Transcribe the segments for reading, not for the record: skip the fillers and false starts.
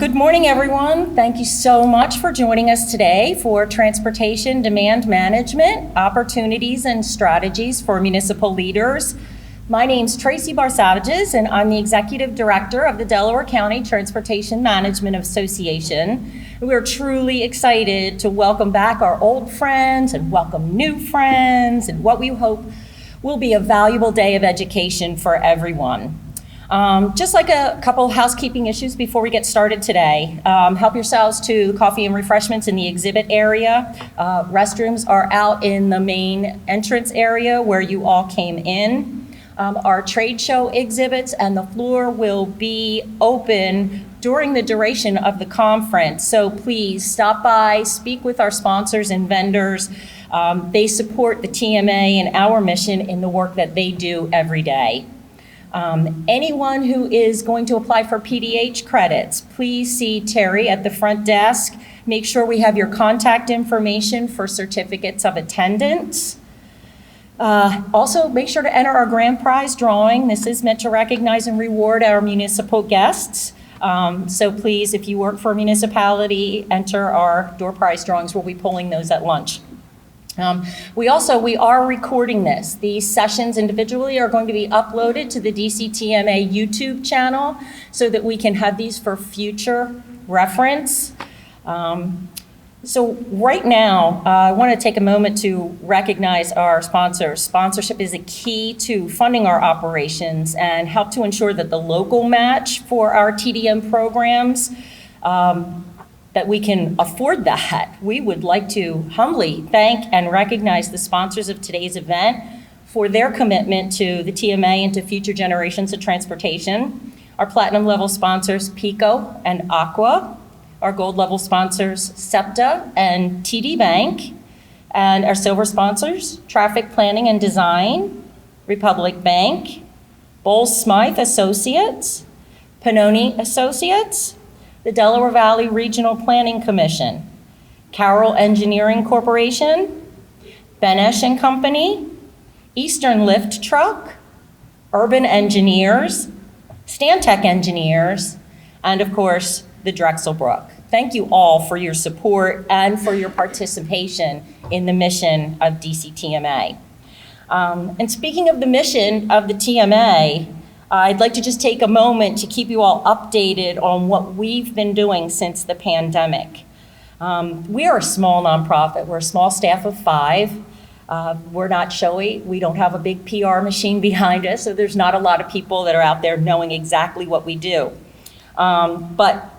Good morning, everyone. Thank you so much for joining us today for Transportation Demand Management, Opportunities and Strategies for Municipal Leaders. My name's Tracy Barsavages, and I'm the Executive Director of the Delaware County Transportation Management Association. We're truly excited to welcome back our old friends and welcome new friends and what we hope will be a valuable day of education for everyone. Just like a couple of housekeeping issues before we get started today. Help yourselves to coffee and refreshments in the exhibit area. Restrooms are out in the main entrance area where you all came in. Our trade show exhibits and the floor will be open during the duration of the conference. So please stop by, speak with our sponsors and vendors. They support the TMA and our mission in the work that they do every day. Anyone who is going to apply for PDH credits, please see Terry at the front desk. Make sure we have your contact information for certificates of attendance. Also, make sure to enter our grand prize drawing. This is meant to recognize and reward our municipal guests. So please, if you work for a municipality, enter our door prize drawings. We'll be pulling those at lunch. We are recording this. These sessions individually are going to be uploaded to the DCTMA YouTube channel so that we can have these for future reference. So right now, I want to take a moment to recognize our sponsors. Sponsorship is a key to funding our operations and help to ensure that the local match for our TDM programs that we can afford that. We would like to humbly thank and recognize the sponsors of today's event for their commitment to the TMA and to future generations of transportation. Our platinum level sponsors, PICO and Aqua. Our gold level sponsors, SEPTA and TD Bank. And our silver sponsors, Traffic Planning and Design, Republic Bank, Bowles Smythe Associates, Pannoni Associates, the Delaware Valley Regional Planning Commission, Carroll Engineering Corporation, Benesch and Company, Eastern Lift Truck, Urban Engineers, Stantec Engineers, and of course, the Drexel Brook. Thank you all for your support and for your participation in the mission of DCTMA. And speaking of the mission of the TMA, I'd like to just take a moment to keep you all updated on what we've been doing since the pandemic. We are a small nonprofit. We're a small staff of 5. We're not showy. We don't have a big PR machine behind us, so there's not a lot of people that are out there knowing exactly what we do. But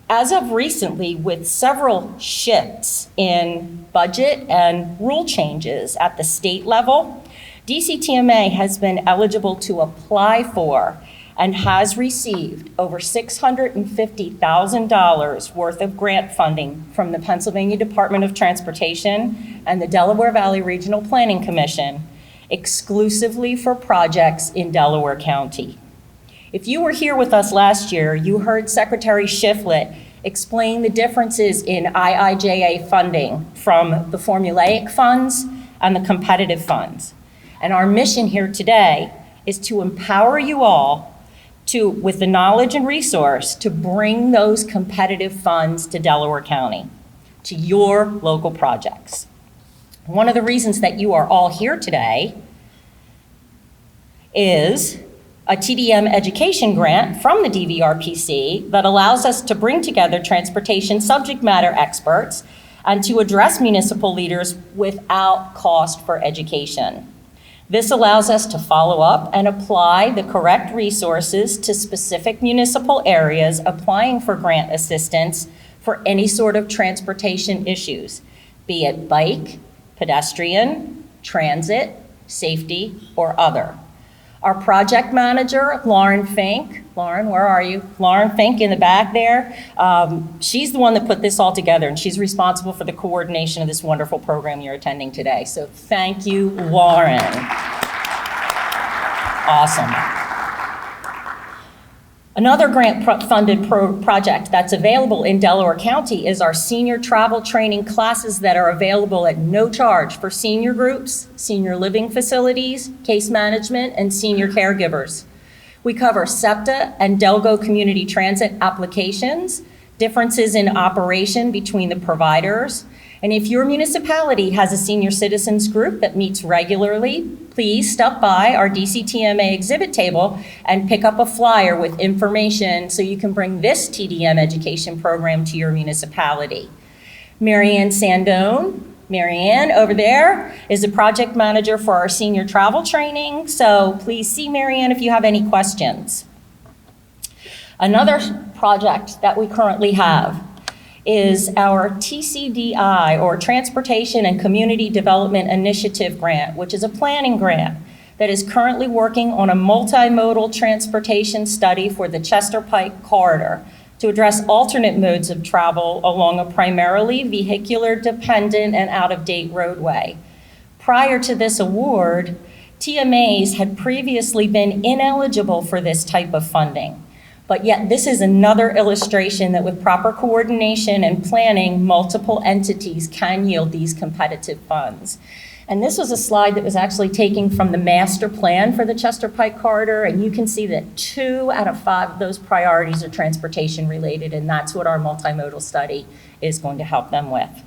as of recently, with several shifts in budget and rule changes at the state level, DCTMA has been eligible to apply for and has received over $650,000 worth of grant funding from the Pennsylvania Department of Transportation and the Delaware Valley Regional Planning Commission, exclusively for projects in Delaware County. If you were here with us last year, you heard Secretary Shiflett explain the differences in IIJA funding from the formulaic funds and the competitive funds. And our mission here today is to empower you all with the knowledge and resource to bring those competitive funds to Delaware County, to your local projects. One of the reasons that you are all here today is a TDM education grant from the DVRPC that allows us to bring together transportation subject matter experts and to address municipal leaders without cost for education. This allows us to follow up and apply the correct resources to specific municipal areas applying for grant assistance for any sort of transportation issues, be it bike, pedestrian, transit, safety, or other. Our project manager, Lauren Fink. Lauren, where are you? Lauren Fink in the back there. She's the one that put this all together, and she's responsible for the coordination of this wonderful program you're attending today. So thank you, Lauren. Awesome. Another grant-funded project that's available in Delaware County is our senior travel training classes that are available at no charge for senior groups, senior living facilities, case management, and senior caregivers. We cover SEPTA and Delgo community transit applications, differences in operation between the providers. And if your municipality has a senior citizens group that meets regularly, please stop by our DCTMA exhibit table and pick up a flyer with information so you can bring this TDM education program to your municipality. Marianne Sandone, Marianne over there, is the project manager for our senior travel training, so please see Marianne if you have any questions. Another project that we currently have is our TCDI, or Transportation and Community Development Initiative grant, which is a planning grant that is currently working on a multimodal transportation study for the Chester Pike corridor to address alternate modes of travel along a primarily vehicular dependent and out-of-date roadway. Prior to this award, TMAs had previously been ineligible for this type of funding. But yet this is another illustration that with proper coordination and planning, multiple entities can yield these competitive funds. And this was a slide that was actually taken from the master plan for the Chester Pike corridor, and you can see that 2 out of 5 of those priorities are transportation related, and that's what our multimodal study is going to help them with.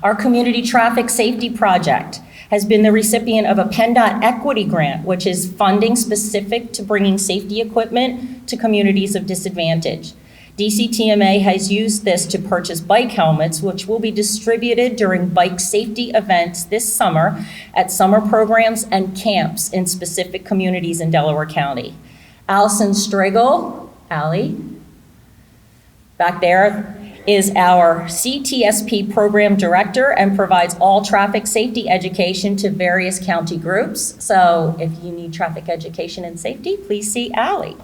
Our community traffic safety project has been the recipient of a PennDOT equity grant, which is funding specific to bringing safety equipment to communities of disadvantage. DCTMA has used this to purchase bike helmets, which will be distributed during bike safety events this summer at summer programs and camps in specific communities in Delaware County. Allison Striegel, Allie, back there, is our CTSP program director and provides all traffic safety education to various county groups. So if you need traffic education and safety, please see Allie.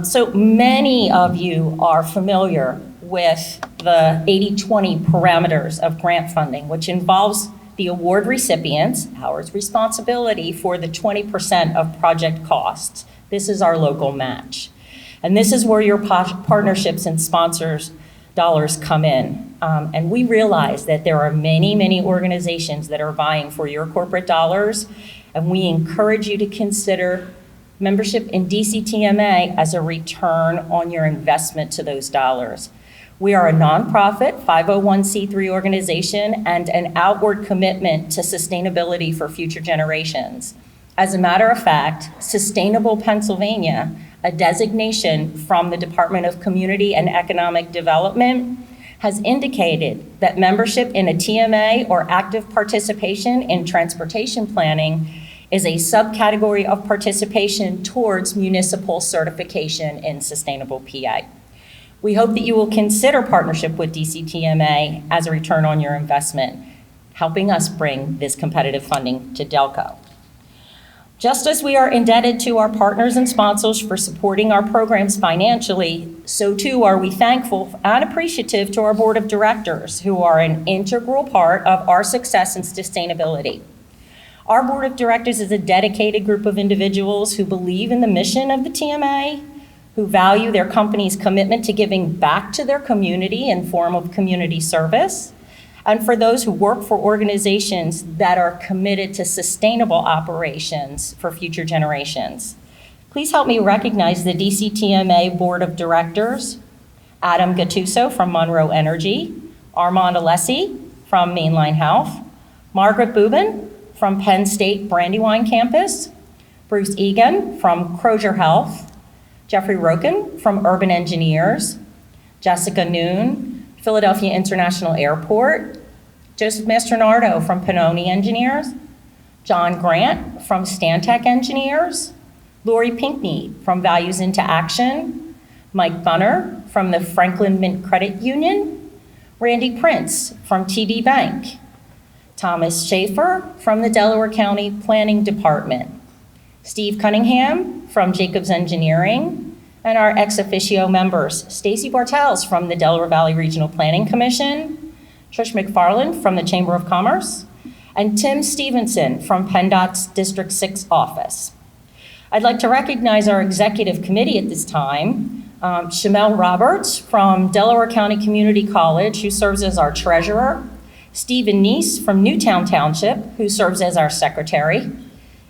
So many of you are familiar with the 80-20 parameters of grant funding, which involves the award recipients, our responsibility for the 20% of project costs. This is our local match. And this is where your partnerships and sponsors dollars come in. And we realize that there are many, many organizations that are vying for your corporate dollars, and we encourage you to consider membership in DCTMA as a return on your investment to those dollars. We are a nonprofit 501c3 organization and an outward commitment to sustainability for future generations. As a matter of fact, Sustainable Pennsylvania, a designation from the Department of Community and Economic Development, has indicated that membership in a TMA or active participation in transportation planning is a subcategory of participation towards municipal certification in sustainable PA. We hope that you will consider partnership with DCTMA as a return on your investment, helping us bring this competitive funding to Delco. Just as we are indebted to our partners and sponsors for supporting our programs financially, so too are we thankful and appreciative to our board of directors, who are an integral part of our success and sustainability. Our board of directors is a dedicated group of individuals who believe in the mission of the TMA, who value their company's commitment to giving back to their community in form of community service, and for those who work for organizations that are committed to sustainable operations for future generations. Please help me recognize the DCTMA Board of Directors: Adam Gattuso from Monroe Energy, Armand Alessi from Mainline Health, Margaret Boobin from Penn State Brandywine Campus, Bruce Egan from Crozier Health, Jeffrey Roken from Urban Engineers, Jessica Noon, Philadelphia International Airport, Joseph Mastronardo from Pannoni Engineers, John Grant from Stantec Engineers, Lori Pinkney from Values into Action, Mike Bunner from the Franklin Mint Credit Union, Randy Prince from TD Bank, Thomas Schaefer from the Delaware County Planning Department, Steve Cunningham from Jacobs Engineering, and our ex officio members, Stacy Bartels from the Delaware Valley Regional Planning Commission, Trish McFarland from the Chamber of Commerce, and Tim Stevenson from PennDOT's District 6 office. I'd like to recognize our executive committee at this time, Shamel Roberts from Delaware County Community College, who serves as our treasurer, Stephen Neese from Newtown Township, who serves as our secretary,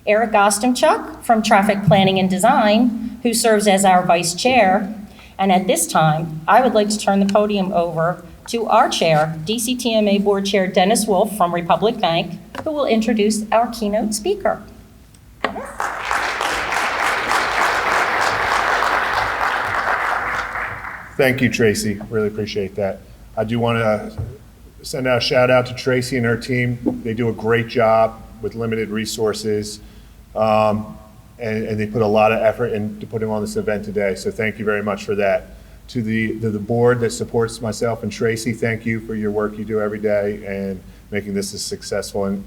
Eric Ostemchuk from Traffic Planning and Design, who serves as our vice chair, And at this time, I would like to turn the podium over to our chair, DCTMA Board Chair Dennis Wolf from Republic Bank, who will introduce our keynote speaker. Thank you, Tracy. Really appreciate that. I do want to send out a shout out to Tracy and her team. They do a great job with limited resources, and they put a lot of effort into putting on this event today. So thank you very much for that. To the board that supports myself and Tracy, thank you for your work you do every day and making this a successful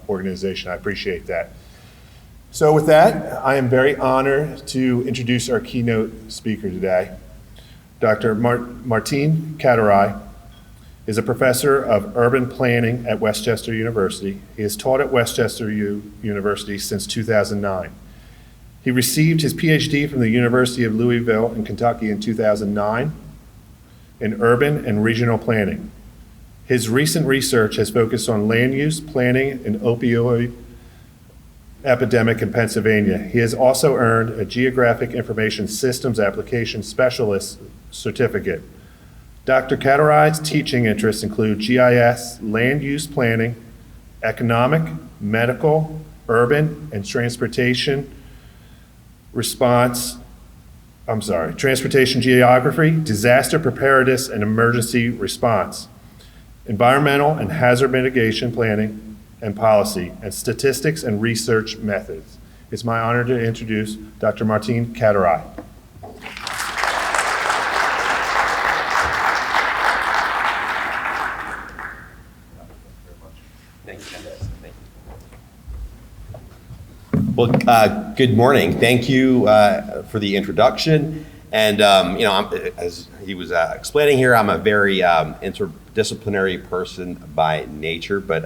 organization. I appreciate that. So with that, I am very honored to introduce our keynote speaker today. Dr. Matin Katirai is a professor of urban planning at Westchester University. He has taught at Westchester University since 2009. He received his Ph.D. from the University of Louisville in Kentucky in 2009 in urban and regional planning. His recent research has focused on land use planning and opioid epidemic in Pennsylvania. He has also earned a Geographic Information Systems Application Specialist certificate. Dr. Katirai's teaching interests include GIS, land use planning, economic, medical, urban, and transportation transportation geography, disaster preparedness and emergency response, environmental and hazard mitigation planning and policy, and statistics and research methods. It's my honor to introduce Dr. Matin Katirai. Well, good morning. Thank you for the introduction. And, as he was explaining here, I'm a very interdisciplinary person by nature. But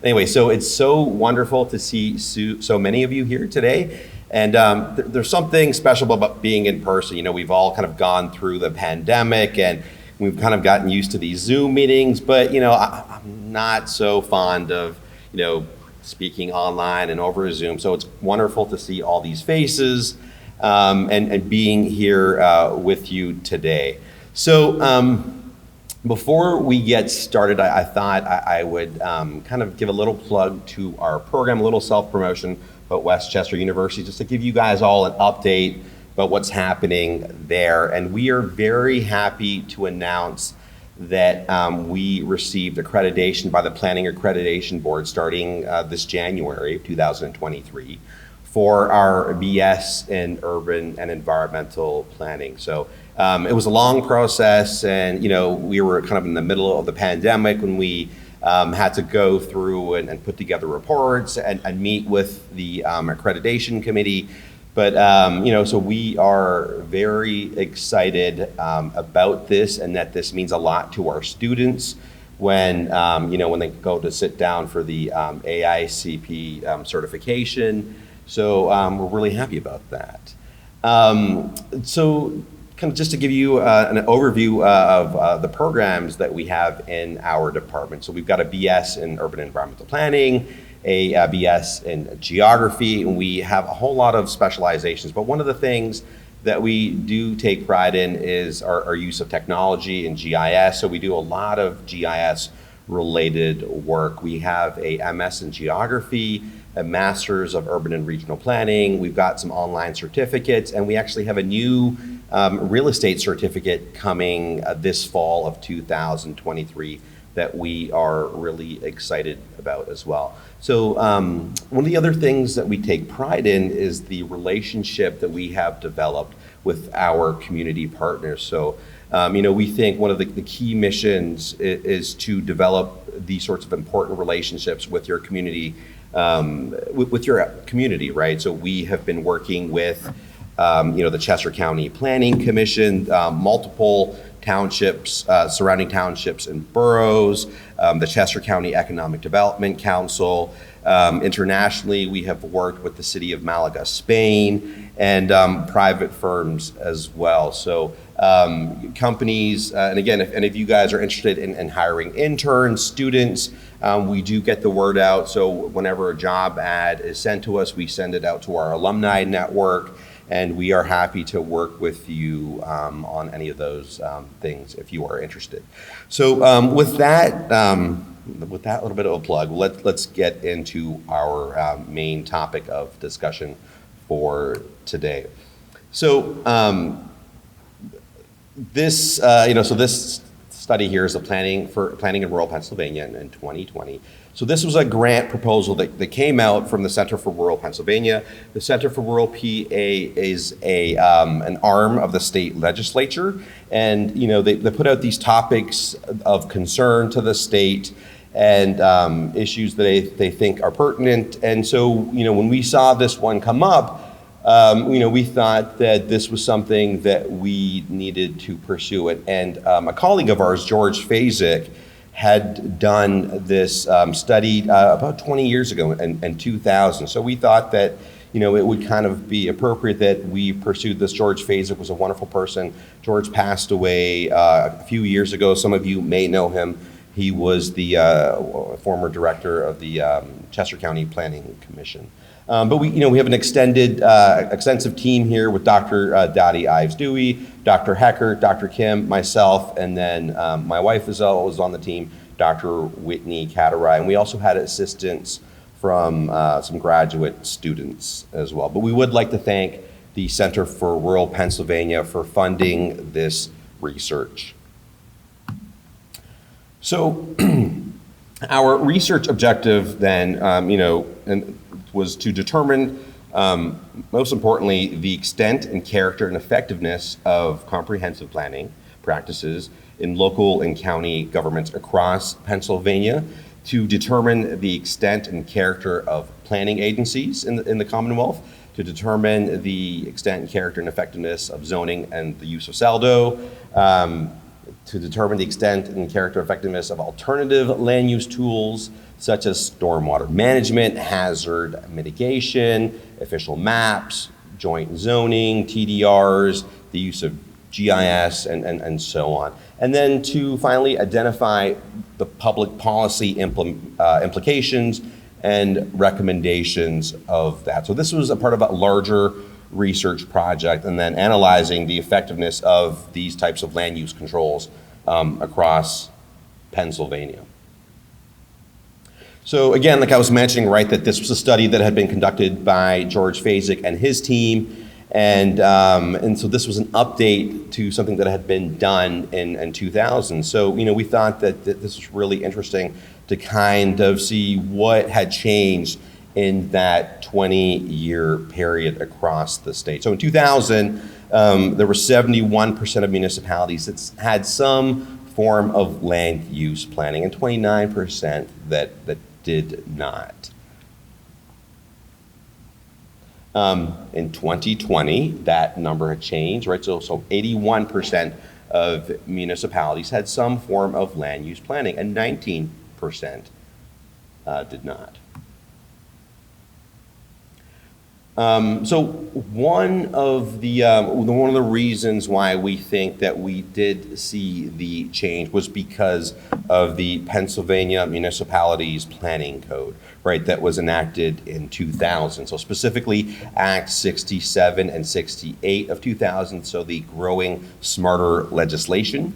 anyway, so it's so wonderful to see so many of you here today. And there's something special about being in person. You know, we've all kind of gone through the pandemic and we've kind of gotten used to these Zoom meetings. But, I'm not so fond of, speaking online and over Zoom. So it's wonderful to see all these faces and being here with you today. So before we get started, I thought I would kind of give a little plug to our program, a little self-promotion about Westchester University, just to give you guys all an update about what's happening there. And we are very happy to announce that we received accreditation by the Planning Accreditation Board starting this January of 2023 for our BS in Urban and Environmental Planning. So it was a long process, and we were kind of in the middle of the pandemic when we had to go through and put together reports and meet with the accreditation committee. But, so we are very excited about this, and that this means a lot to our students when, when they go to sit down for the AICP certification. So we're really happy about that. So kind of just to give you an overview of the programs that we have in our department. So we've got a BS in Urban and Environmental Planning, a BS in geography, and we have a whole lot of specializations. But one of the things that we do take pride in is our use of technology and GIS. So we do a lot of GIS related work. We have a MS in geography, a Master's of Urban and Regional Planning. We've got some online certificates, and we actually have a new real estate certificate coming this fall of 2023 that we are really excited about as well. So one of the other things that we take pride in is the relationship that we have developed with our community partners. So we think one of the key missions is to develop these sorts of important relationships with your community, right? So we have been working with the Chester County Planning Commission, multiple townships, surrounding townships and boroughs, the Chester County Economic Development Council. Internationally, we have worked with the city of Malaga, Spain, and private firms as well. So companies, and again, if any of you guys are interested in hiring interns, students, we do get the word out. So whenever a job ad is sent to us, we send it out to our alumni network. and we are happy to work with you on any of those things if you are interested. So with that little bit of a plug, let's get into our main topic of discussion for today. So this study here is the planning in rural Pennsylvania in 2020. So this was a grant proposal that came out from the Center for Rural Pennsylvania. The Center for Rural PA is an arm of the state legislature, and they put out these topics of concern to the state and issues that they think are pertinent. And so when we saw this one come up, we thought that this was something that we needed to pursue it. And a colleague of ours, George Fazek, had done this study about 20 years ago in 2000. So we thought that it would kind of be appropriate that we pursued this. George Fazek was a wonderful person. George passed away a few years ago. Some of you may know him. He was the former director of the Chester County Planning Commission. But we have an extensive team here with Dr. Dottie Ives-Dewey, Dr. Hecker, Dr. Kim, myself, and then my wife was on the team, Dr. Whitney Katirai, and we also had assistance from some graduate students as well. But we would like to thank the Center for Rural Pennsylvania for funding this research. So our research objective then, was to determine, most importantly, the extent and character and effectiveness of comprehensive planning practices in local and county governments across Pennsylvania, to determine the extent and character of planning agencies in the Commonwealth, to determine the extent and character and effectiveness of zoning and the use of SALDO, to determine the extent and character and effectiveness of alternative land use tools such as stormwater management, hazard mitigation, official maps, joint zoning, TDRs, the use of GIS, and so on. And then to finally identify the public policy implications and recommendations of that. So this was a part of a larger research project, and then analyzing the effectiveness of these types of land use controls across Pennsylvania. So again, like I was mentioning, right, that this was a study that had been conducted by George Fazek and his team, and so this was an update to something that had been done in 2000. So we thought that this was really interesting to kind of see what had changed in that 20-year period across the state. So in 2000, there were 71% of municipalities that had some form of land use planning, and 29% that did not. In 2020, that number had changed, right? So 81% of municipalities had some form of land use planning, and 19% did not. So one of the reasons why we think that we did see the change was because of the Pennsylvania Municipalities Planning Code, right, that was enacted in 2000. So specifically Act 67 and 68 of 2000, so the Growing Smarter legislation.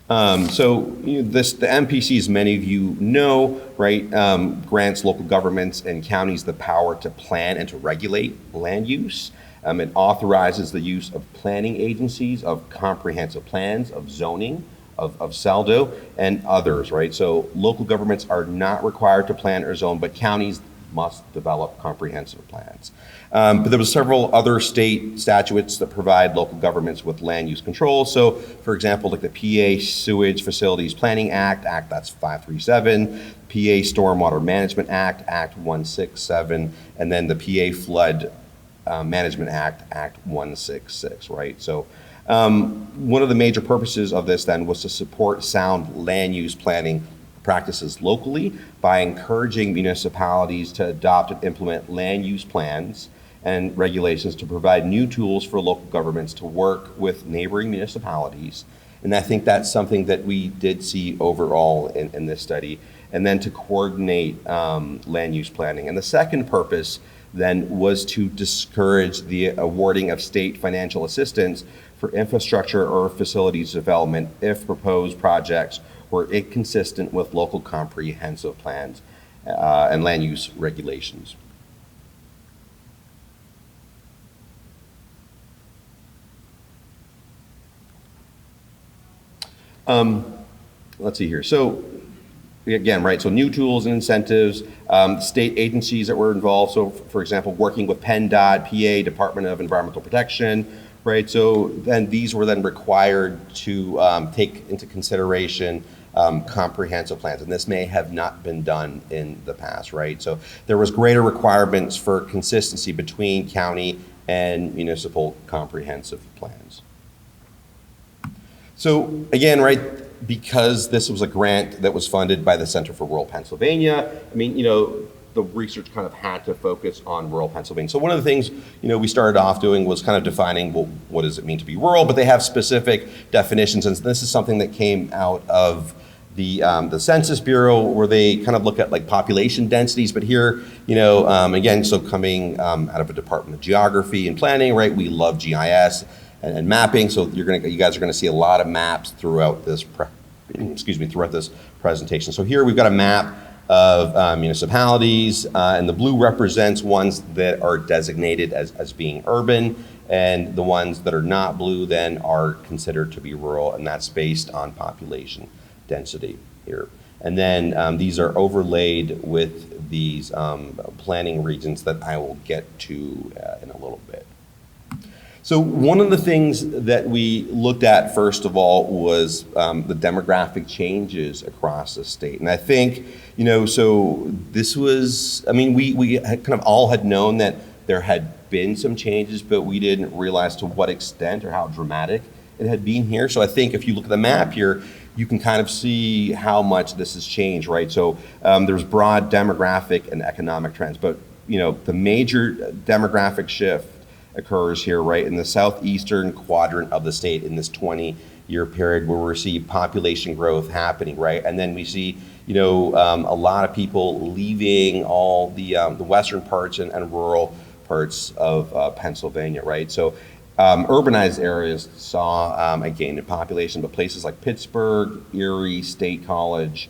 The MPC, as many of you know, right, grants local governments and counties the power to plan and to regulate land use. It authorizes the use of planning agencies, of comprehensive plans, of zoning, of SALDO, and others, right? So local governments are not required to plan or zone, but counties must develop comprehensive plans. But there were several other state statutes that provide local governments with land use control. So, for example, like the PA Sewage Facilities Planning Act, that's 537, PA Stormwater Management Act, Act 167, and then the PA Flood Management Act, Act 166, right? So one of the major purposes of this then was to support sound land use planning practices locally by encouraging municipalities to adopt and implement land use plans and regulations to provide new tools for local governments to work with neighboring municipalities. And I think that's something that we did see overall in this study. And then to coordinate land use planning. And the second purpose then was to discourage the awarding of state financial assistance for infrastructure or facilities development if proposed projects were inconsistent with local comprehensive plans and land use regulations. Let's see here. So again, right, so new tools and incentives, state agencies that were involved. So for example, working with PennDOT, PA, Department of Environmental Protection, right? So then these were then required to take into consideration comprehensive plans. And this may have not been done in the past, right? So there was greater requirements for consistency between county and municipal comprehensive plans. So again, right, because this was a grant that was funded by the Center for Rural Pennsylvania, I mean, the research kind of had to focus on rural Pennsylvania. So one of the things, we started off doing was kind of defining, well, what does it mean to be rural? But they have specific definitions, and this is something that came out of the Census Bureau, where they kind of look at like population densities. But here, again, so coming out of a Department of Geography and Planning, right? We love GIS and mapping. So you guys are gonna see a lot of maps throughout this presentation. So here we've got a map of municipalities, and the blue represents ones that are designated as being urban, and the ones that are not blue then are considered to be rural, and that's based on population density here. And then these are overlaid with these planning regions that I will get to in a little bit. So one of the things that we looked at, first of all, was the demographic changes across the state. And I think, so this was, we had kind of all had known that there had been some changes, but we didn't realize to what extent or how dramatic it had been here. So I think if you look at the map here, you can kind of see how much this has changed, right? So there's broad demographic and economic trends, but the major demographic shift occurs here, right, in the southeastern quadrant of the state in this 20-year period, where we see population growth happening, right? And then we see, a lot of people leaving all the western parts and rural parts of Pennsylvania, right? So urbanized areas saw a gain in population, but places like Pittsburgh, Erie, State College,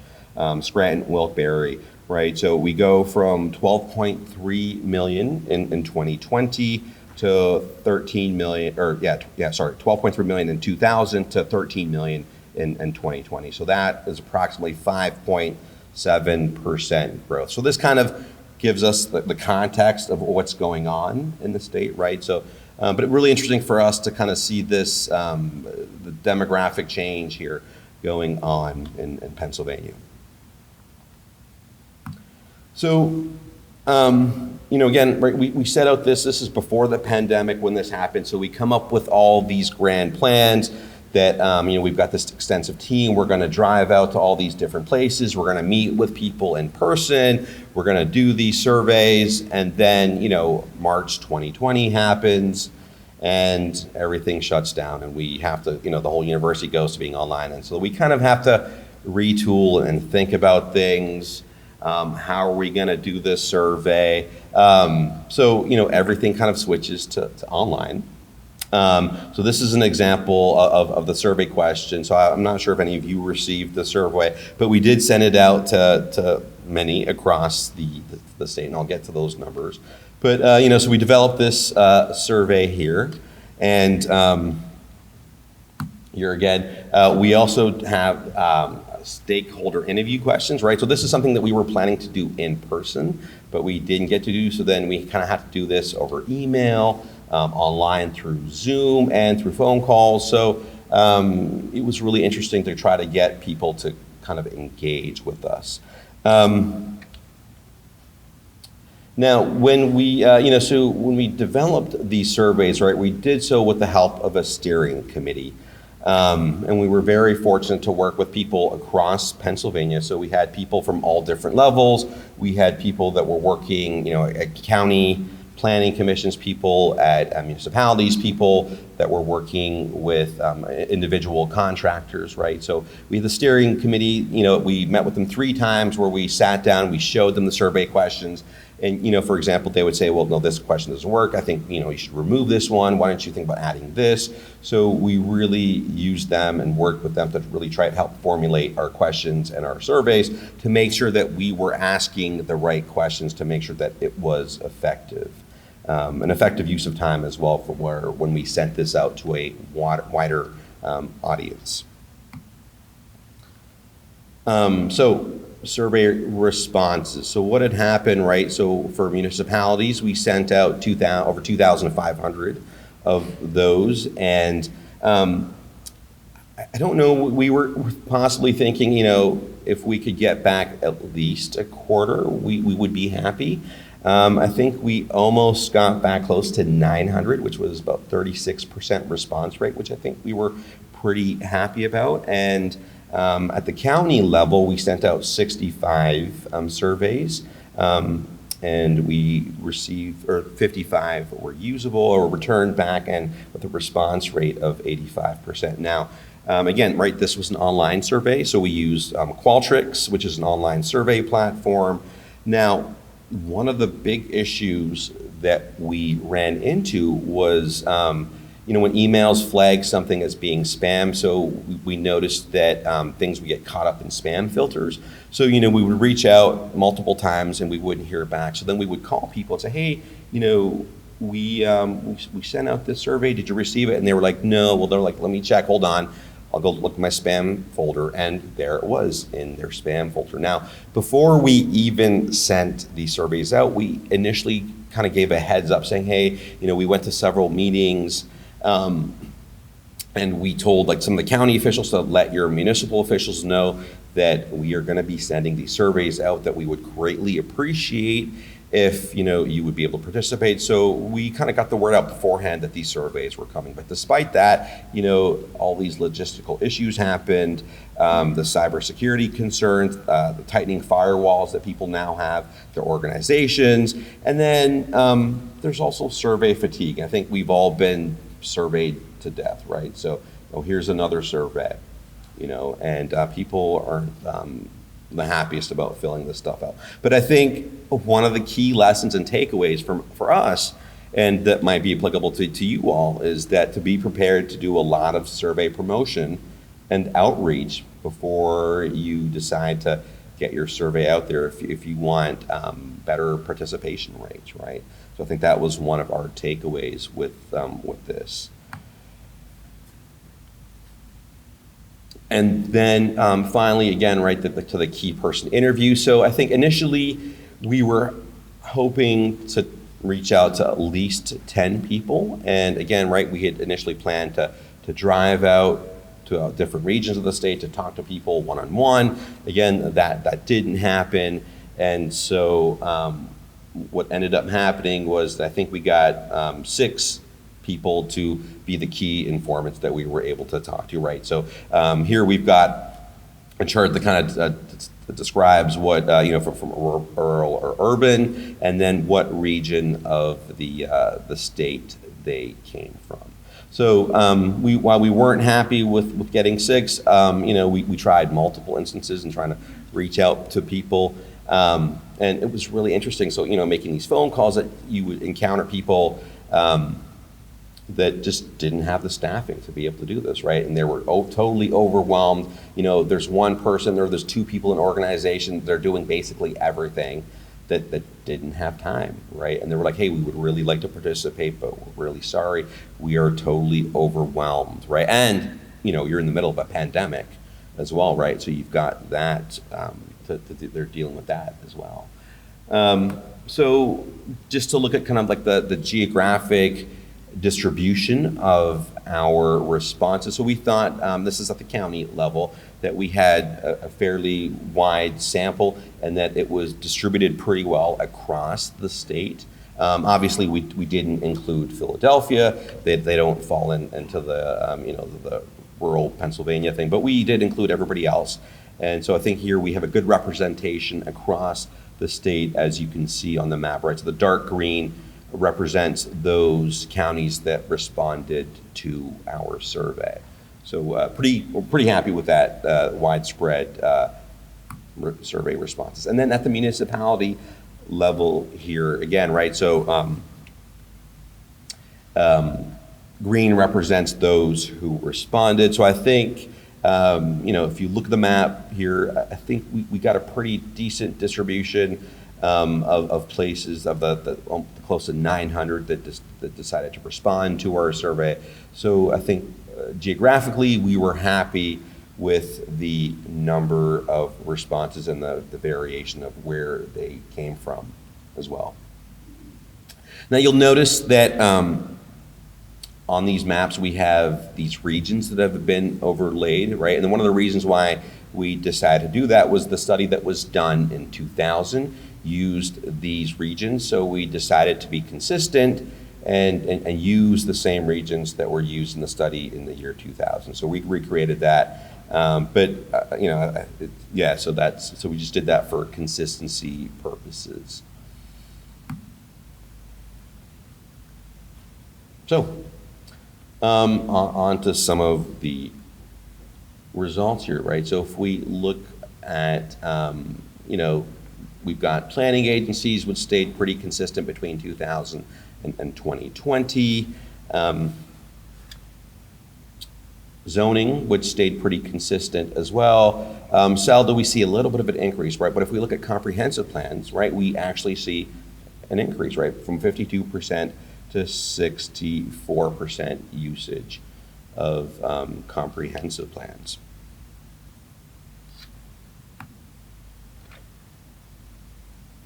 Scranton, Wilkes-Barre, right? So we go from 12.3 million in 2020 to 13 million, 12.3 million in 2000 to 13 million in 2020. So that is approximately 5.7% growth. So this kind of gives us the context of what's going on in the state, right? So, but it's really interesting for us to kind of see this, the demographic change here going on in Pennsylvania. So, again, right, we set out this is before the pandemic when this happened. So we come up with all these grand plans that, we've got this extensive team. We're gonna drive out to all these different places. We're gonna meet with people in person. We're gonna do these surveys. And then, March 2020 happens and everything shuts down, and we have to, the whole university goes to being online. And so we kind of have to retool and think about things. How are we going to do this survey? So everything kind of switches to online. So this is an example of the survey question. So I'm not sure if any of you received the survey, but we did send it out to many across the state, and I'll get to those numbers. But so we developed this survey here, and here again, we also have stakeholder interview questions, right? So this is something that we were planning to do in person, but we didn't get to do. So then we kind of have to do this over email, online through Zoom, and through phone calls. So it was really interesting to try to get people to kind of engage with us. Now, when we, so when we developed these surveys, right, we did so with the help of a steering committee. And we were very fortunate to work with people across Pennsylvania. So we had people from all different levels. We had people that were working, at county planning commissions, people at municipalities, people that were working with individual contractors, right? So we had the steering committee, we met with them 3 times where we sat down, we showed them the survey questions, And, for example, they would say, well, no, this question doesn't work. I think, you should remove this one. Why don't you think about adding this? So we really use them and work with them to really try to help formulate our questions and our surveys to make sure that we were asking the right questions to make sure that it was effective. An effective use of time as well for when we sent this out to a wider audience. So survey responses. So what had happened, right? So for municipalities, we sent out over 2,500 of those. And I don't know, we were possibly thinking, if we could get back at least a quarter, we would be happy. I think we almost got back close to 900, which was about 36% response rate, which I think we were pretty happy about. And at the county level, we sent out 65 surveys, and we received, 55 were usable or returned back, and with a response rate of 85%. Now, again, right, this was an online survey, so we used Qualtrics, which is an online survey platform. Now, one of the big issues that we ran into was when emails flag something as being spam, so we noticed that things would get caught up in spam filters. So, we would reach out multiple times and we wouldn't hear back. So then we would call people and say, hey, we sent out this survey, did you receive it? And they were like, no. Well, they're like, let me check, hold on. I'll go look at my spam folder, and there it was in their spam folder. Now, before we even sent these surveys out, we initially kind of gave a heads up saying, hey, we went to several meetings, and we told some of the county officials to let your municipal officials know that we are going to be sending these surveys out, that we would greatly appreciate if you would be able to participate. So we kind of got the word out beforehand that these surveys were coming. But despite that, all these logistical issues happened, the cybersecurity concerns, the tightening firewalls that people now have, their organizations, and then there's also survey fatigue. I think we've all been surveyed to death, right? So here's another survey, and people aren't the happiest about filling this stuff out. But I think one of the key lessons and takeaways for us, and that might be applicable to you all, is that to be prepared to do a lot of survey promotion and outreach before you decide to get your survey out there if you want better participation rates, right? So I think that was one of our takeaways with this. And then finally, again, right, to the key person interview. So I think initially we were hoping to reach out to at least 10 people. And again, right, we had initially planned to drive out to different regions of the state to talk to people one-on-one. Again, that didn't happen. And so what ended up happening was I think we got 6 people to be the key informants that we were able to talk to, right? So here we've got a chart that kind of describes what, from rural or urban, and then what region of the state they came from. So while we weren't happy with getting 6, we tried multiple instances and trying to reach out to people. And it was really interesting. So, making these phone calls, that you would encounter people that just didn't have the staffing to be able to do this, right? And they were totally overwhelmed. There's one person, there's 2 people in an organization, they're doing basically everything that didn't have time, right? And they were like, hey, we would really like to participate, but we're really sorry. We are totally overwhelmed, right? And, you're in the middle of a pandemic as well, right? So you've got that, they're dealing with that as well. So just to look at kind of like the geographic distribution of our responses. So we thought, this is at the county level, that we had a fairly wide sample and that it was distributed pretty well across the state. Obviously, we didn't include Philadelphia. They don't fall into the rural Pennsylvania thing, but we did include everybody else. And so I think here we have a good representation across the state, as you can see on the map, right? So the dark green represents those counties that responded to our survey. So we're pretty happy with that widespread survey responses. And then at the municipality level here again, right? So green represents those who responded. So I think, if you look at the map here, I think we got a pretty decent distribution of places of the close to 900 that decided to respond to our survey. So I think geographically we were happy with the number of responses and the variation of where they came from as well. Now you'll notice that on these maps we have these regions that have been overlaid, right? And one of the reasons why we decided to do that was the study that was done in 2000 used these regions. So we decided to be consistent and use the same regions that were used in the study in the year 2000. So we recreated that. So we just did that for consistency purposes. So on to some of the results here, right? So if we look at, we've got planning agencies, which stayed pretty consistent between 2000 and 2020. Zoning, which stayed pretty consistent as well. SALDO, we see a little bit of an increase, right? But if we look at comprehensive plans, right, we actually see an increase, right, from 52% to 64% usage of comprehensive plans.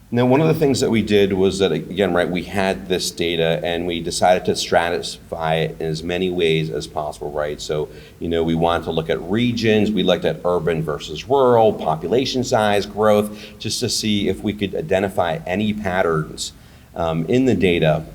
Now, one of the things that we did was that, again, right, we had this data and we decided to stratify it in as many ways as possible, right? So, we wanted to look at regions, we looked at urban versus rural, population size, growth, just to see if we could identify any patterns in the data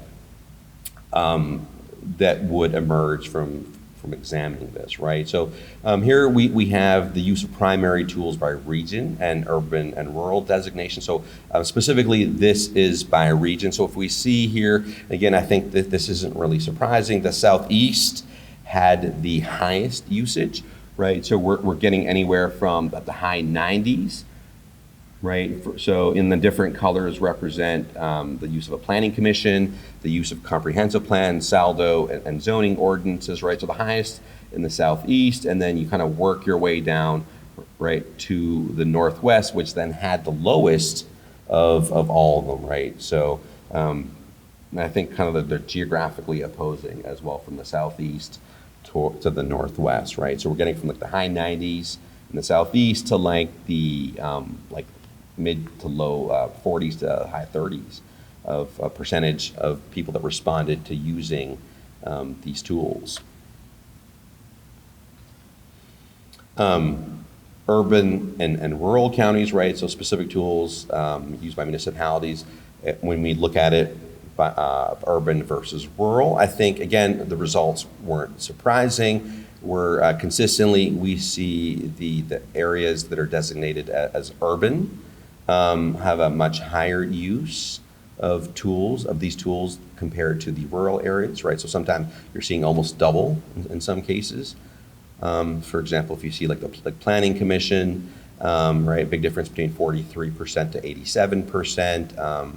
that would emerge from examining this, right? So here we have the use of primary tools by region and urban and rural designation. So specifically, this is by region. So if we see here, again, I think that this isn't really surprising. The Southeast had the highest usage, right? So we're getting anywhere from the high 90s, right? So in the different colors represent the use of a planning commission, the use of comprehensive plans, SALDO, and zoning ordinances, right? So the highest in the Southeast, and then you kind of work your way down, right, to the Northwest, which then had the lowest of all of them, right? So I think kind of they're geographically opposing as well from the Southeast to the Northwest, right? So we're getting from the high 90s in the Southeast to the mid to low 40s to high 30s of a percentage of people that responded to using these tools. Urban and rural counties, right? So specific tools used by municipalities. When we look at it by urban versus rural, I think, again, the results weren't surprising. Consistently, we see the areas that are designated as urban have a much higher use of these tools compared to the rural areas, right? So sometimes you're seeing almost double in some cases. For example, if you see like planning commission, right, big difference between 43% to 87%,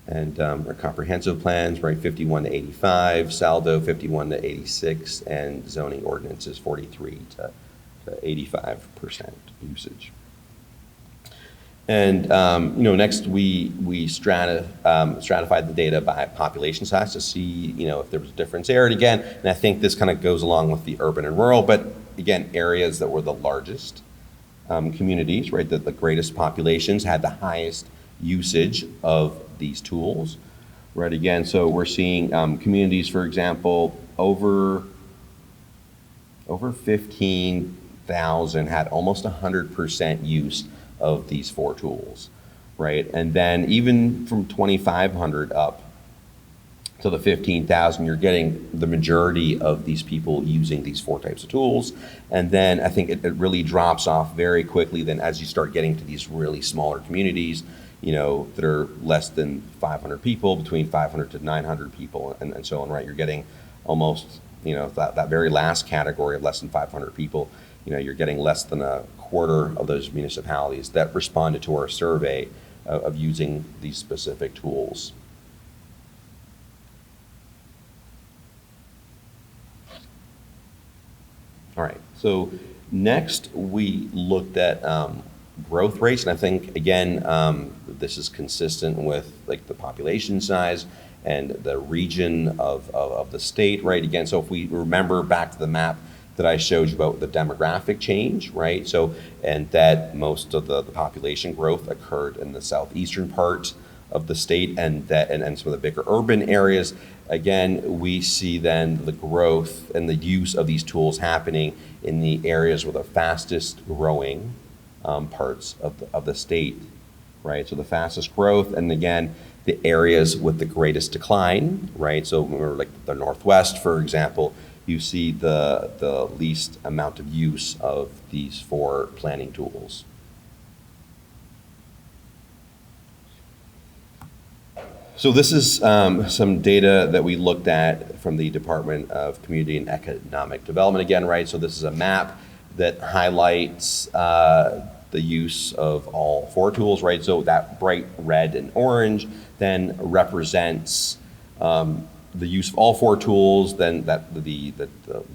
and comprehensive plans, right, 51 to 85, SALDO 51 to 86, and zoning ordinances 43 to 85% usage. And next we stratified the data by population size to see if there was a difference there. And again, and I think this kind of goes along with the urban and rural, but again, areas that were the largest communities, right, that the greatest populations had the highest usage of these tools, right? Again, so we're seeing communities, for example, over 15,000 had almost 100% use of these 4 tools, right? And then even from 2,500 up to the 15,000, you're getting the majority of these people using these 4 types of tools. And then I think it really drops off very quickly then as you start getting to these really smaller communities, that are less than 500 people, between 500 to 900 people, and so on, right? You're getting almost, that very last category of less than 500 people, you're getting less than a quarter of those municipalities that responded to our survey of using these specific tools. All right, so next we looked at growth rates, and I think, again, this is consistent with like the population size and the region of the state, right? Again, so if we remember back to the map that I showed you about the demographic change, right? So, and that most of the population growth occurred in the southeastern part of the state, and some of the bigger urban areas. Again, we see then the growth and the use of these tools happening in the areas with the fastest growing parts of the state, right? So the fastest growth, and again, the areas with the greatest decline, right? So remember, like the Northwest, for example, you see the least amount of use of these 4 planning tools. So this is some data that we looked at from the Department of Community and Economic Development again, right? So this is a map that highlights the use of all 4 tools, right? So that bright red and orange then represents the use of all 4 tools, then the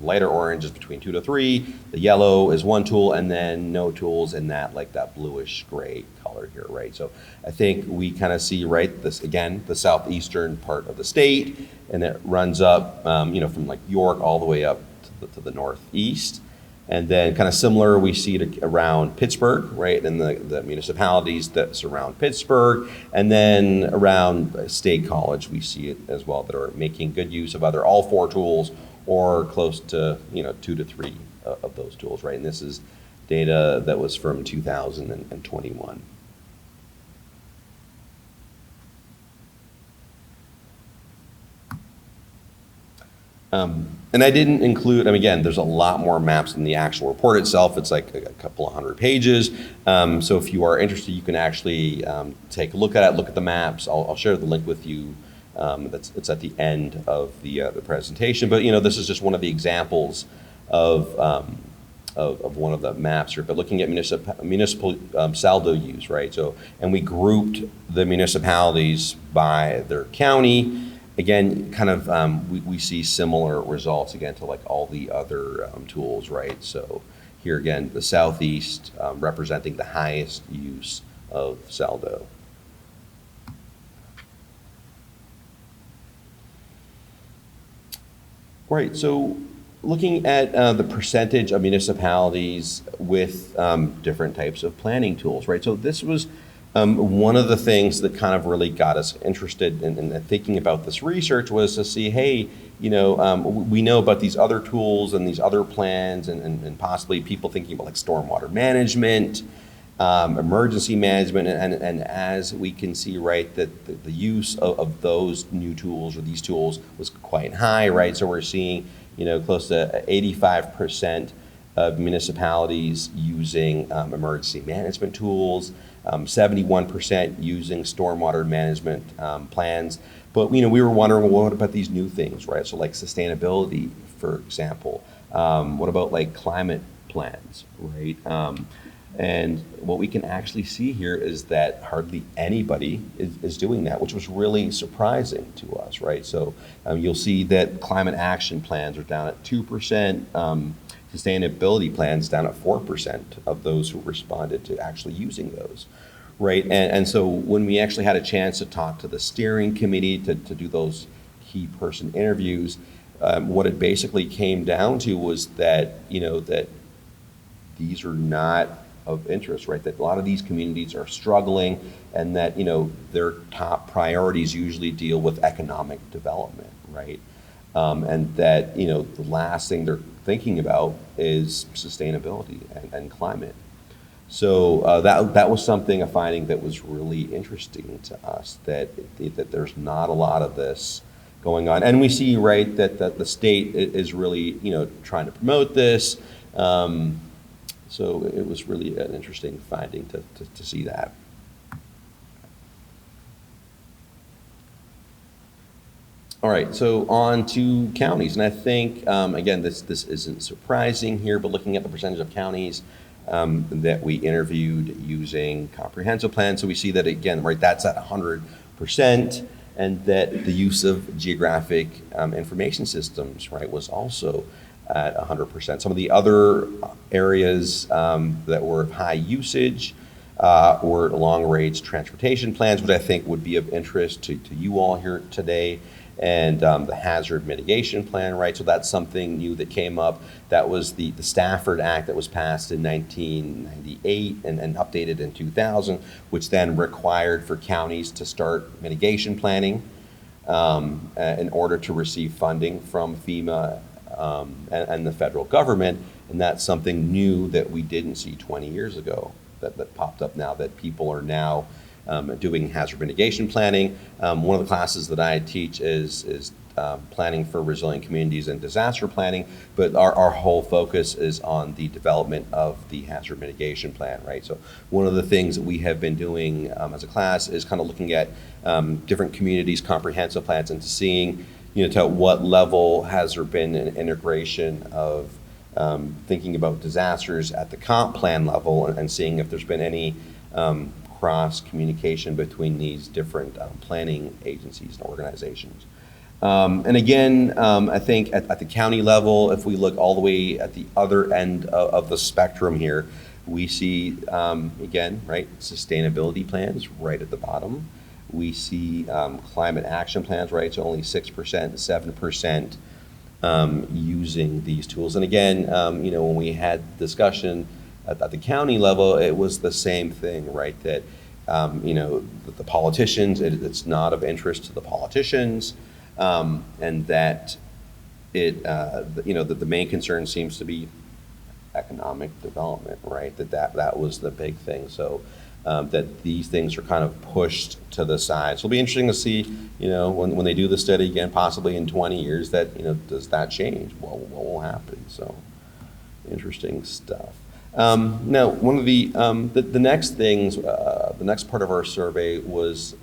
lighter orange is between 2 to 3, the yellow is 1 tool, and then no tools in that, like that bluish gray color here, right? So I think we kind of see, right, this again, the southeastern part of the state, and it runs up, from like York all the way up to the northeast. And then kind of similar, we see it around Pittsburgh, right, and the municipalities that surround Pittsburgh. And then around State College, we see it as well, that are making good use of either all 4 tools or close to, 2 to 3 of those tools, right? And this is data that was from 2021. And I didn't include, again, there's a lot more maps in the actual report itself. It's like a couple of 100 pages. So if you are interested, you can actually take a look at it, look at the maps. I'll share the link with you. It's at the end of the presentation. But, this is just one of the examples of one of the maps here. But looking at municipal SALDO use, right? So, and we grouped the municipalities by their county. Again, kind of, we see similar results, again, to like all the other tools, right? So here again, the Southeast representing the highest use of SALDO. Right, so looking at the percentage of municipalities with different types of planning tools, right? So this was one of the things that kind of really got us interested in thinking about this research was to see, hey, we know about these other tools and these other plans and possibly people thinking about like stormwater management, emergency management, and as we can see, right, that the use of those new tools or these tools was quite high, right? So we're seeing, close to 85% of municipalities using emergency management tools, 71% using stormwater management plans. But we were wondering, well, what about these new things, right? So like sustainability, for example. What about like climate plans, right? And what we can actually see here is that hardly anybody is doing that, which was really surprising to us, right? So you'll see that climate action plans are down at 2%. Sustainability plans down at 4% of those who responded to actually using those, right? And so when we actually had a chance to talk to the steering committee to do those key person interviews, what it basically came down to was that, that these are not of interest, right? That a lot of these communities are struggling and that, their top priorities usually deal with economic development, right? And that, the last thing they're thinking about is sustainability and climate. So that was a finding that was really interesting to us, that there's not a lot of this going on. And we see, right, that the state is really, trying to promote this. So it was really an interesting finding to see that. All right, so on to counties, and I think, again, this isn't surprising here, but looking at the percentage of counties that we interviewed using comprehensive plans. So we see that again, right, that's at 100%, and that the use of geographic information systems, right, was also at 100%. Some of the other areas that were of high usage were long-range transportation plans, which I think would be of interest to you all here today, and the Hazard Mitigation Plan, right? So that's something new that came up. That was the Stafford Act that was passed in 1998 and updated in 2000, which then required for counties to start mitigation planning in order to receive funding from FEMA and the federal government. And that's something new that we didn't see 20 years ago that popped up now, that people are now doing hazard mitigation planning. One of the classes that I teach is planning for resilient communities and disaster planning, but our whole focus is on the development of the hazard mitigation plan, right? So one of the things that we have been doing as a class is kind of looking at different communities' comprehensive plans and seeing, to what level has there been an integration of thinking about disasters at the comp plan level and seeing if there's been any cross communication between these different planning agencies and organizations. And again, I think at the county level, if we look all the way at the other end of the spectrum here, we see, again, right, sustainability plans right at the bottom. We see climate action plans, right, so only 6%, 7% using these tools. And again, when we had discussion at the county level, it was the same thing, right? That the politicians, it's not of interest to the politicians, and that that the main concern seems to be economic development, right? That was the big thing. So that these things are kind of pushed to the side. So it'll be interesting to see, when they do the study again, possibly in 20 years, that does that change? What will happen? So interesting stuff. Now, one of the next things, the next part of our survey was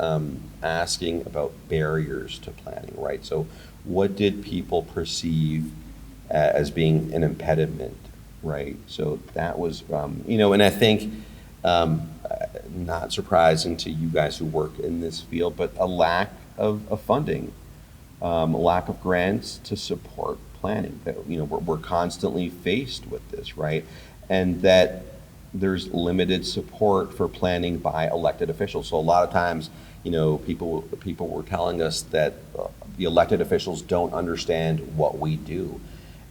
asking about barriers to planning, right? So what did people perceive as being an impediment, right? So that was, and I think not surprising to you guys who work in this field, but a lack of funding, a lack of grants to support planning. That we're constantly faced with this, right? And that there's limited support for planning by elected officials. So a lot of times, people were telling us that the elected officials don't understand what we do.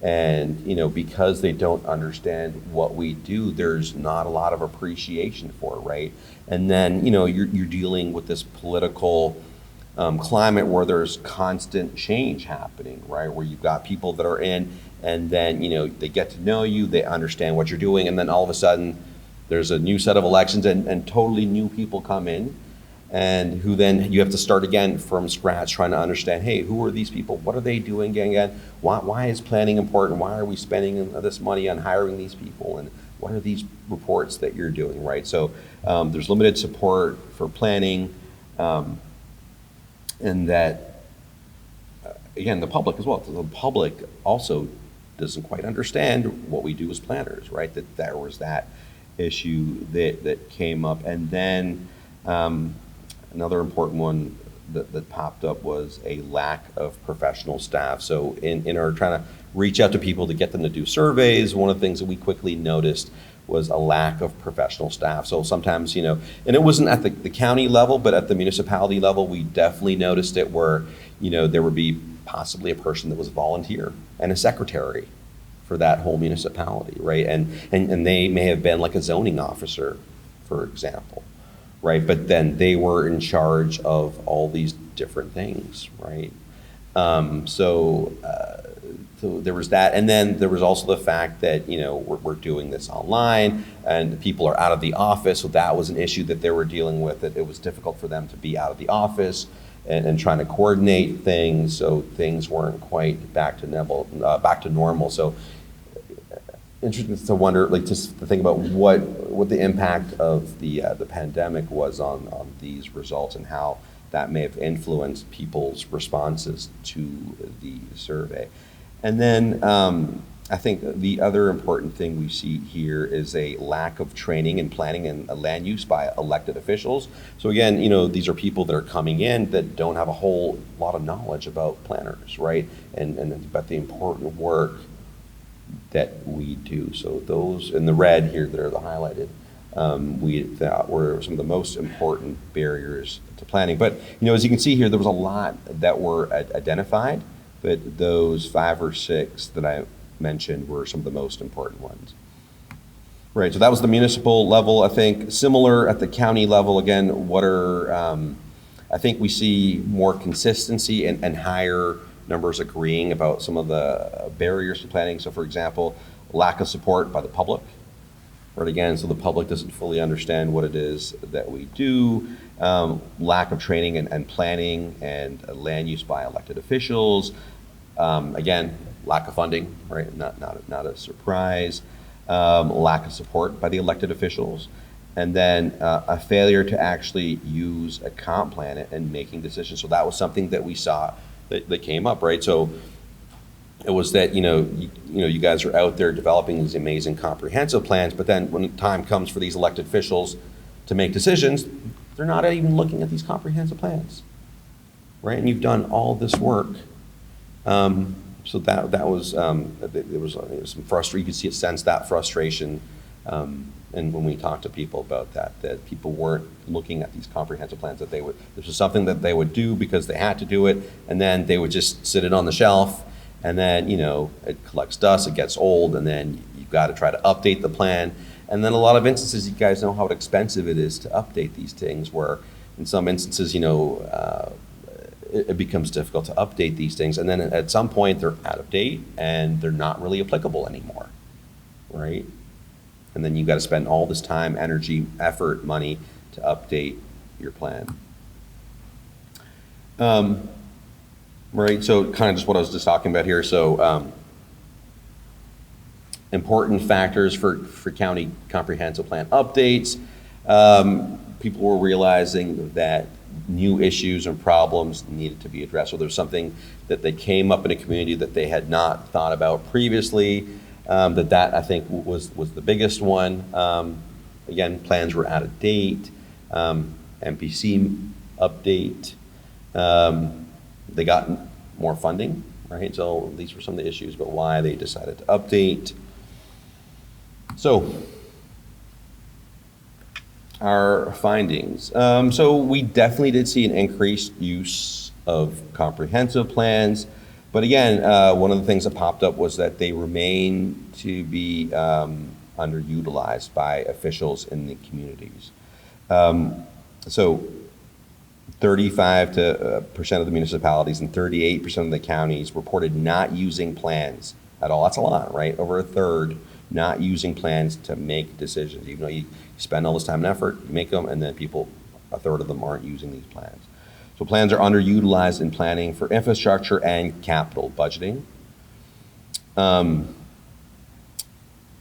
And, because they don't understand what we do, there's not a lot of appreciation for it, right? And then, you're dealing with this political climate where there's constant change happening, right? Where you've got people that are in, and then, they get to know you, they understand what you're doing, and then all of a sudden there's a new set of elections and totally new people come in, and who then you have to start again from scratch trying to understand, hey, who are these people? What are they doing again? Why is planning important? Why are we spending this money on hiring these people? And what are these reports that you're doing, right? So there's limited support for planning, and that, again, the public as well. The public also doesn't quite understand what we do as planners, right? That there was that issue that came up. And then another important one that popped up was a lack of professional staff. So in our trying to reach out to people to get them to do surveys, one of the things that we quickly noticed was a lack of professional staff. So sometimes, and it wasn't at the county level, but at the municipality level, we definitely noticed it where, there would be possibly a person that was a volunteer and a secretary for that whole municipality, right? And they may have been like a zoning officer, for example, right? But then they were in charge of all these different things, right? So there was that. And then there was also the fact that, we're doing this online and people are out of the office. So that was an issue that they were dealing with, that it was difficult for them to be out of the office and trying to coordinate things. So things weren't quite back to normal. So interesting to wonder, just to think about what the impact of the pandemic was on these results and how that may have influenced people's responses to the survey. And then I think the other important thing we see here is a lack of training and planning and land use by elected officials. So again, these are people that are coming in that don't have a whole lot of knowledge about planners, right? And about the important work that we do. So those in the red here that are the highlighted, we thought were some of the most important barriers to planning. But as you can see here, there was a lot that were identified, but those 5 or 6 that I mentioned were some of the most important ones. Right, so that was the municipal level. I think similar at the county level, again, I think we see more consistency and higher numbers agreeing about some of the barriers to planning. So for example, lack of support by the public. Right, again, so the public doesn't fully understand what it is that we do. Lack of training and planning and land use by elected officials. Again, lack of funding, right? Not a surprise. Lack of support by the elected officials, and then a failure to actually use a comp plan and making decisions. So that was something that we saw that came up, right? So it was that you guys are out there developing these amazing comprehensive plans, but then when the time comes for these elected officials to make decisions, they're not even looking at these comprehensive plans, right? And you've done all this work. So that was there was some frustration. You could sense that frustration, and when we talked to people about that people weren't looking at these comprehensive plans, that this was something that they would do because they had to do it, and then they would just sit it on the shelf, and then it collects dust, it gets old, and then you've got to try to update the plan, and then a lot of instances, you guys know how expensive it is to update these things. Where in some instances, it becomes difficult to update these things, and then at some point they're out of date and they're not really applicable anymore, right? And then you've got to spend all this time, energy, effort, money to update your plan. Right, so kind of just what I was just talking about here. So important factors for county comprehensive plan updates. People were realizing that new issues and problems needed to be addressed. So there's something that they came up in a community that they had not thought about previously. That I think was the biggest one. Again, plans were out of date. MPC update. They got more funding, right? So these were some of the issues, but why they decided to update. So our findings. So we definitely did see an increased use of comprehensive plans. But again, one of the things that popped up was that they remain to be underutilized by officials in the communities. So 35% of the municipalities and 38% of the counties reported not using plans at all. That's a lot, right? Over a third not using plans to make decisions. Even though you spend all this time and effort, you make them, and then a third of them aren't using these plans. So plans are underutilized in planning for infrastructure and capital budgeting.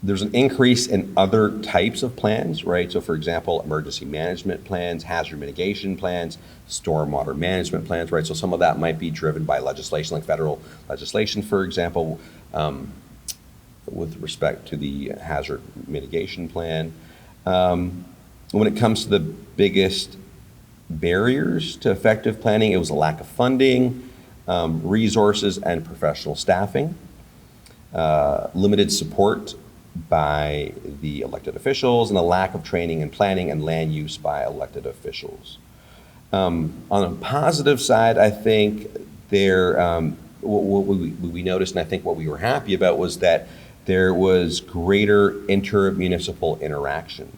There's an increase in other types of plans, right? So for example, emergency management plans, hazard mitigation plans, stormwater management plans, right? So some of that might be driven by legislation, like federal legislation, for example, with respect to the hazard mitigation plan. When it comes to the biggest barriers to effective planning, it was a lack of funding, resources, and professional staffing, limited support by the elected officials, and a lack of training and planning and land use by elected officials. On a positive side, I think what we noticed, and I think what we were happy about, was that there was greater inter-municipal interaction.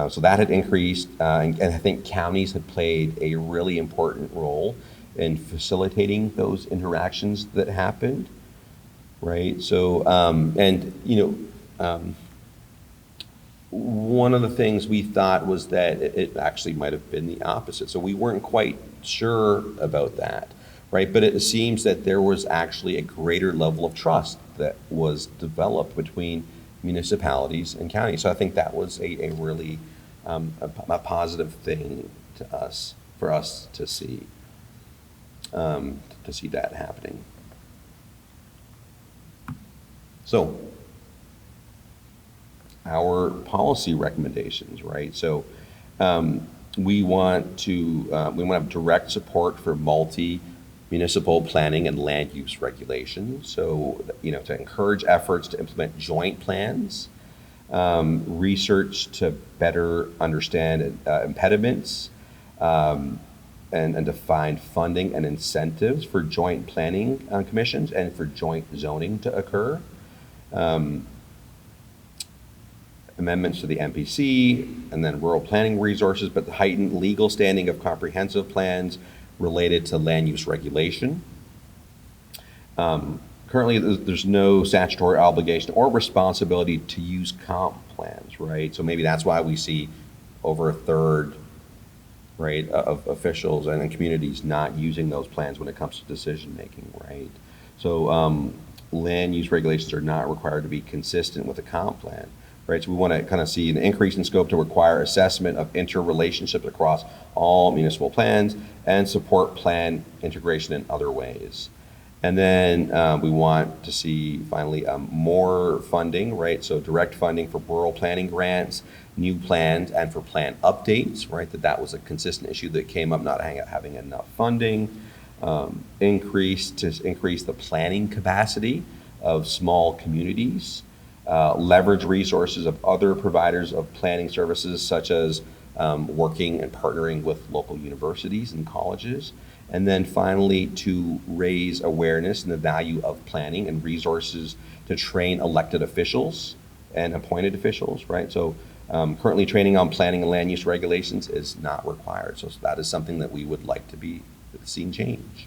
So that had increased, and I think counties had played a really important role in facilitating those interactions that happened, right? So, one of the things we thought was that it actually might have been the opposite. So we weren't quite sure about that, right? But it seems that there was actually a greater level of trust that was developed between municipalities and counties. So I think that was a really a positive thing for us to see that happening. So our policy recommendations, right? So we want to have direct support for municipal planning and land use regulations. So, to encourage efforts to implement joint plans, research to better understand impediments, and to find funding and incentives for joint planning commissions and for joint zoning to occur. Amendments to the MPC, and then rural planning resources, but the heightened legal standing of comprehensive plans related to land use regulation. Currently, there's no statutory obligation or responsibility to use comp plans, right? So maybe that's why we see over a third, right, of officials and in communities not using those plans when it comes to decision making, right? So land use regulations are not required to be consistent with a comp plan, right? So we want to kind of see an increase in scope to require assessment of interrelationships across all municipal plans and support plan integration in other ways. And then we want to see, finally, more funding, right? So direct funding for rural planning grants, new plans, and for plan updates, right? That was a consistent issue that came up, not having enough funding. Increase the planning capacity of small communities. Leverage resources of other providers of planning services, such as working and partnering with local universities and colleges. And then finally, to raise awareness and the value of planning and resources to train elected officials and appointed officials, right? So currently training on planning and land use regulations is not required. So that is something that we would like to be seeing change.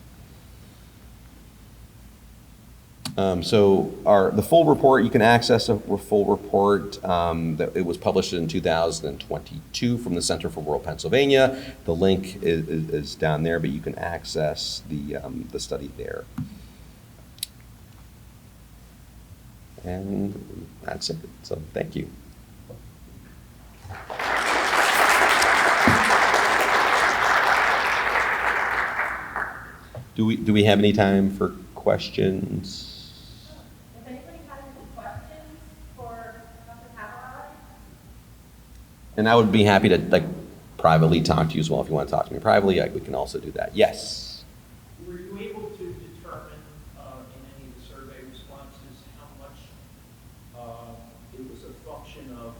The full report, you can access a full report that it was published in 2022 from the Center for Rural Pennsylvania. The link is down there, but you can access the study there. And that's it. So thank you. Do we have any time for questions? If anybody has any questions for Dr. Katirai? And I would be happy to privately talk to you as well. If you want to talk to me privately, we can also do that. Yes. Were you able to determine in any of the survey responses how much it was a function of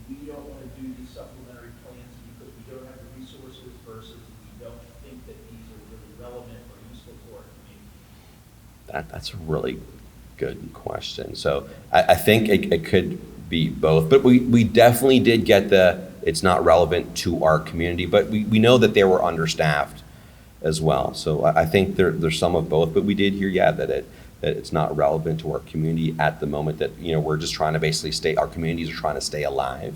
we don't want to do these supplementary plans because we don't have the resources versus we don't think that these are really relevant or useful for our community? That's a really good question. So I think it could be both, but we definitely did get it's not relevant to our community, but we know that they were understaffed as well. So I think there's some of both, but we did hear, that it's not relevant to our community at the moment, that, we're just trying to basically our communities are trying to stay alive,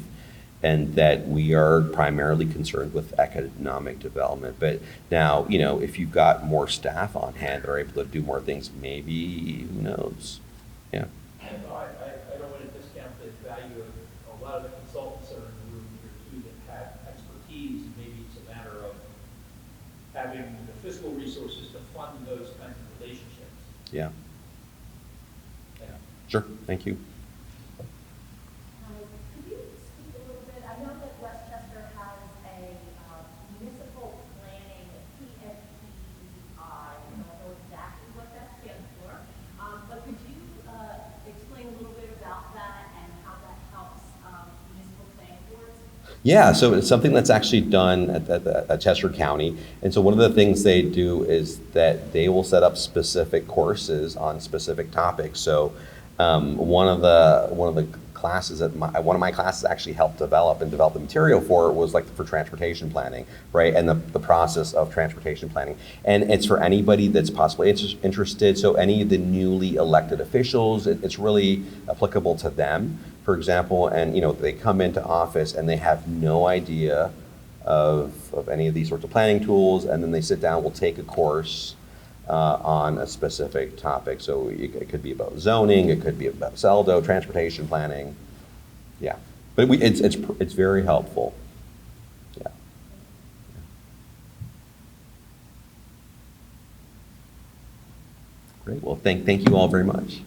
and that we are primarily concerned with economic development. But now, if you've got more staff on hand that are able to do more things, maybe, who knows? Yeah. I don't want to discount the value of a lot of the consultants that are in the room here too that have expertise. Maybe it's a matter of having the fiscal resources to fund those kinds of relationships. Yeah. Sure. Thank you. Could you speak a little bit? I know that Westchester has a municipal planning, Ph.D. I don't know exactly what that stands for, but could you explain a little bit about that and how that helps municipal planning boards? Yeah, so it's something that's actually done at Chester County. And so one of the things they do is that they will set up specific courses on specific topics. So one of the classes that one of my classes actually helped develop the material for was for transportation planning, right? And the process of transportation planning. And it's for anybody that's possibly interested. So any of the newly elected officials, it's really applicable to them, for example. And they come into office and they have no idea of any of these sorts of planning tools, and then they sit down, we'll take a course on a specific topic. So it could be about zoning, it could be about SALDO, transportation planning. Yeah, but it's very helpful. Yeah. Great. Well, thank you all very much.